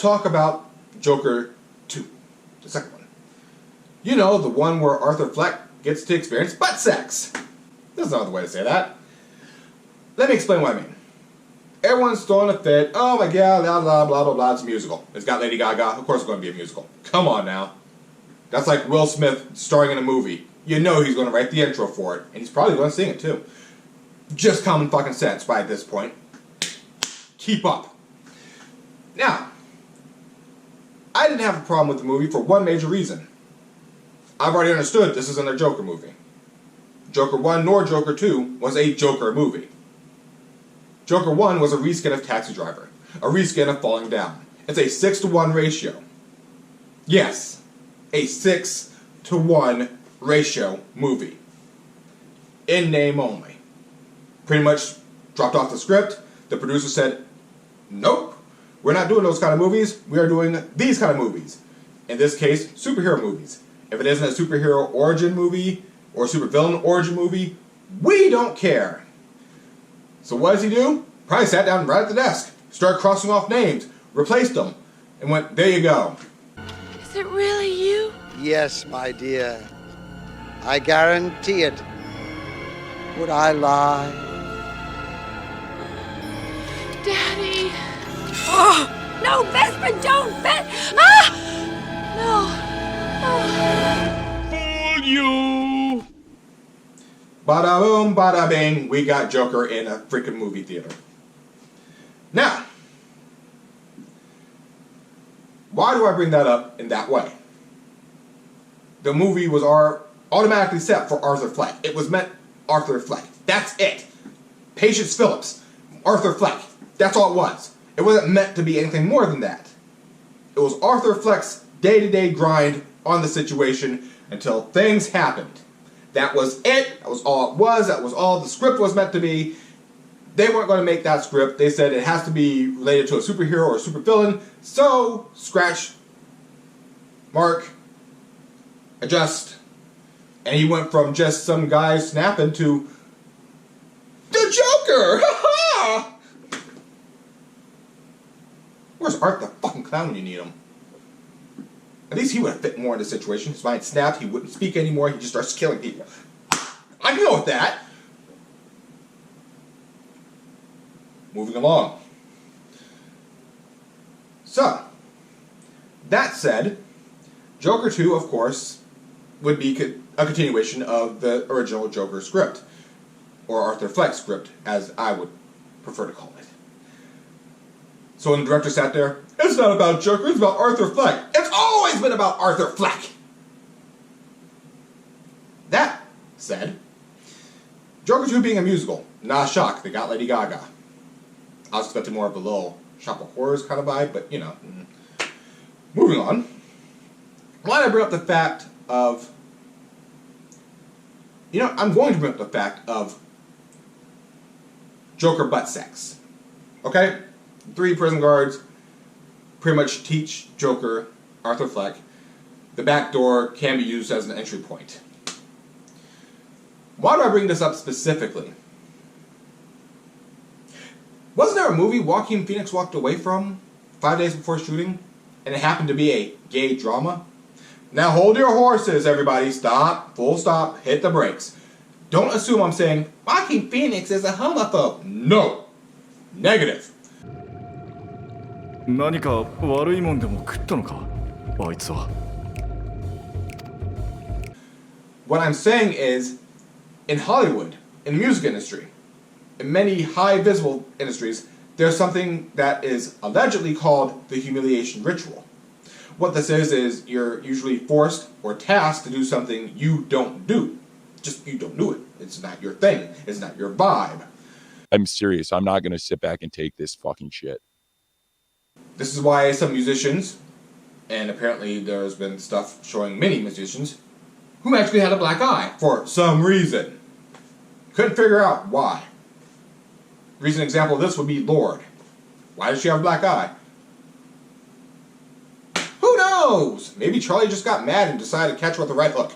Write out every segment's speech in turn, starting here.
talk about Joker 2, the second one. You know, the one where Arthur Fleck gets to experience butt sex. There's no other way to say that. Let me explain what I mean. Everyone's throwing a fit. Oh my god, blah blah blah blah blah. It's a musical. It's got Lady Gaga. Of course it's going to be a musical. Come on now. That's like Will Smith starring in a movie. You know he's going to write the intro for it. And he's probably going to sing it too. Just common fucking sense by this point. Keep up. Now, I didn't have a problem with the movie for one major reason. I've already understood this isn't a Joker movie. Joker 1 nor Joker 2 was a Joker movie. Joker 1 was a reskin of Taxi Driver. A reskin of Falling Down. It's a 6-to-1 ratio. Yes, a 6-to-1 ratio movie. In name only. Pretty much dropped off the script. The producer said, nope, we're not doing those kind of movies. We are doing these kind of movies. In this case, superhero movies. If it isn't a superhero origin movie or supervillain origin movie, we don't care. So what does he do? Probably sat down right at the desk, started crossing off names, replaced them, and went, there you go. Is it really you? Yes, my dear. I guarantee it. Would I lie? Daddy. Oh, no, Vesper, don't! Ah! No. Fool you! Bada boom, bada bing, we got Joker in a freaking movie theater. Now, why do I bring that up in that way? The movie was automatically set for Arthur Fleck. It was meant Arthur Fleck. That's it. Patience Phillips, Arthur Fleck. That's all it was. It wasn't meant to be anything more than that. It was Arthur Fleck's day-to-day grind on the situation until things happened. That was it. That was all it was. That was all the script was meant to be. They weren't going to make that script. They said it has to be related to a superhero or a supervillain. So, scratch, mark, adjust. And he went from just some guy snapping to the Joker! Ha-ha! Where's Art the fucking clown when you need him? At least he would have fit more in the situation. His mind snapped, he wouldn't speak anymore, he just starts killing people. I can go with that. Moving along. So, that said, Joker 2, of course, would be a continuation of the original Joker script. Or Arthur Fleck script, as I would prefer to call it. So when the director sat there, it's not about Joker, it's about Arthur Fleck. It's always been about Arthur Fleck! That said, Joker 2 being a musical, not a shock, they got Lady Gaga. I was expecting more of a little Shop of Horrors kind of vibe, but you know. Moving on. Why did I bring up the fact of... You know, I'm going to bring up the fact of Joker butt sex. Okay? 3 prison guards pretty much teach Joker, Arthur Fleck, the back door can be used as an entry point. Why do I bring this up specifically? Wasn't there a movie Joaquin Phoenix walked away from 5 days before shooting, and it happened to be a gay drama? Now hold your horses, everybody. Stop. Full stop. Hit the brakes. Don't assume I'm saying Joaquin Phoenix is a homophobe. No. Negative. 何か悪いもんでも食ったのかあいつは What I'm saying is, in Hollywood, in the music industry, in many high visible industries, there's something that is allegedly called the humiliation ritual. What this is you're usually forced or tasked to do something you don't do. Just you don't do it. It's not your thing. It's not your vibe. I'm serious. I'm not going to sit back and take this fucking shit. This is why some musicians, and apparently there's been stuff showing many musicians, who actually had a black eye for some reason. Couldn't figure out why. Recent example of this would be Lorde. Why does she have a black eye? Who knows? Maybe Charlie just got mad and decided to catch her with the right hook.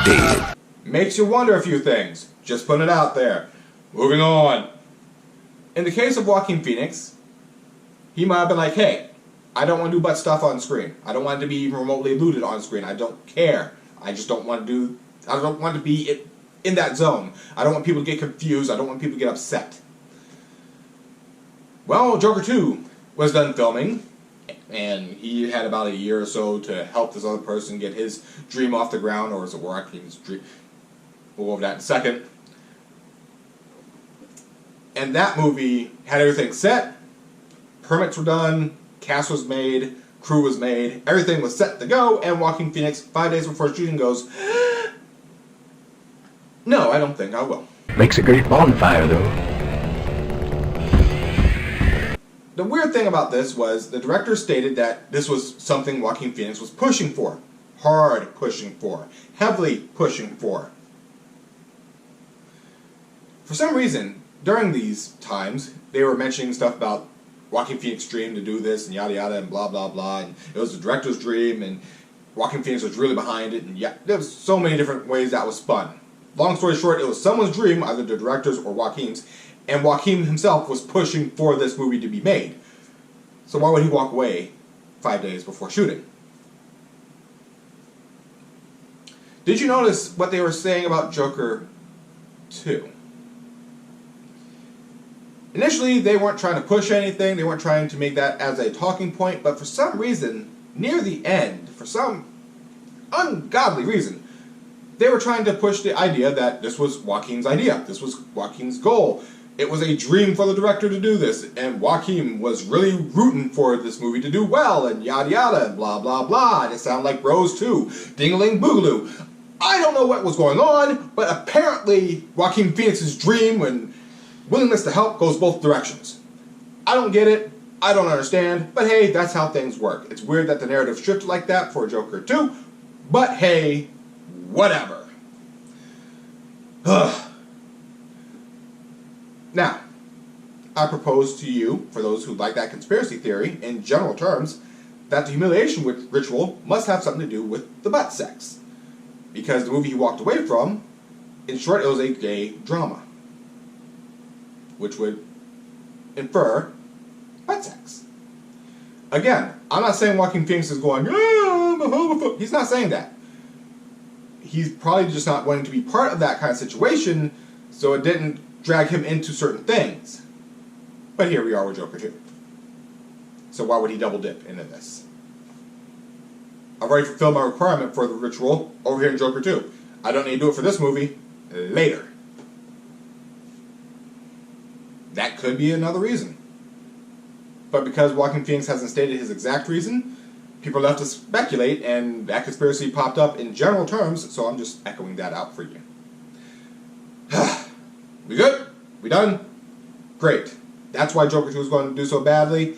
Dead. Makes you wonder a few things. Just putting it out there. Moving on. In the case of Joaquin Phoenix, he might have been like, hey, I don't want to do butt stuff on screen. I don't want it to be even remotely lewd on screen. I don't care. I just don't want to do... I don't want to be in that zone. I don't want people to get confused. I don't want people to get upset. Well, Joker 2 was done filming, and he had about a year or so to help this other person get his dream off the ground, or is it Joaquin's dream? We'll go over that in a second. And that movie had everything set. Permits were done, cast was made, crew was made, everything was set to go, and Joaquin Phoenix, 5 days before shooting, goes, "No, I don't think I will." Makes a great bonfire, though. The weird thing about this was the director stated that this was something Joaquin Phoenix was pushing for. Hard pushing for. Heavily pushing for. For some reason, during these times, they were mentioning stuff about Joaquin Phoenix's dream to do this and yada yada and blah blah blah, and it was the director's dream and Joaquin Phoenix was really behind it, and yeah, there was so many different ways that was spun. Long story short, it was someone's dream, either the director's or Joaquin's, and Joaquin himself was pushing for this movie to be made. So why would he walk away 5 days before shooting? Did you notice what they were saying about Joker 2? Initially, they weren't trying to push anything, they weren't trying to make that as a talking point, but for some reason, near the end, for some ungodly reason, they were trying to push the idea that this was Joaquin's idea, this was Joaquin's goal. It was a dream for the director to do this, and Joaquin was really rooting for this movie to do well, and yada yada, and blah blah blah, and it sounded like Bros 2, ding-a-ling boogaloo. I don't know what was going on, but apparently Joaquin Phoenix's dream and willingness to help goes both directions. I don't get it, I don't understand, but hey, that's how things work. It's weird that the narrative shifted like that for Joker 2, but hey, whatever. Now, I propose to you, for those who like that conspiracy theory, in general terms, that the humiliation ritual must have something to do with the butt sex. Because the movie he walked away from, in short, it was a gay drama. Which would infer butt sex. Again, I'm not saying Joaquin Phoenix is going, I'm a homophobe. He's not saying that. He's probably just not wanting to be part of that kind of situation, so it didn't drag him into certain things. But here we are with Joker 2. So why would he double dip into this? I've already fulfilled my requirement for the ritual over here in Joker 2. I don't need to do it for this movie. Later. That could be another reason. But because Joaquin Phoenix hasn't stated his exact reason, people are left to speculate, and that conspiracy popped up in general terms, so I'm just echoing that out for you. We good? We done? Great. That's why Joker 2 was going to do so badly.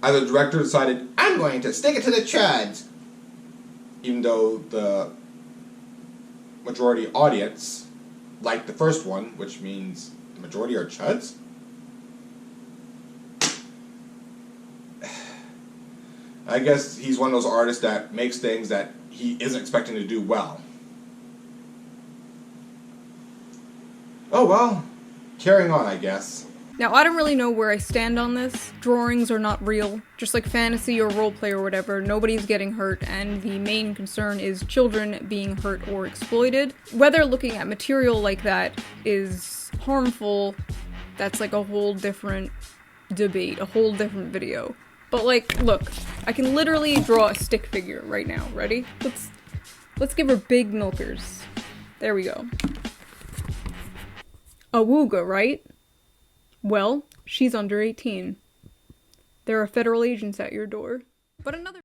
Either the director decided, I'm going to stick it to the chuds. Even though the majority audience liked the first one, which means the majority are chuds? I guess he's one of those artists that makes things that he isn't expecting to do well. Oh well, carrying on, I guess. Now, I don't really know where I stand on this. Drawings are not real. Just like fantasy or roleplay or whatever, nobody's getting hurt, and the main concern is children being hurt or exploited. Whether looking at material like that is harmful, that's like a whole different debate, a whole different video. But like, look, I can literally draw a stick figure right now. Ready? Let's give her big milkers. There we go. Awooga, right? Well, she's under 18. There are federal agents at your door. But another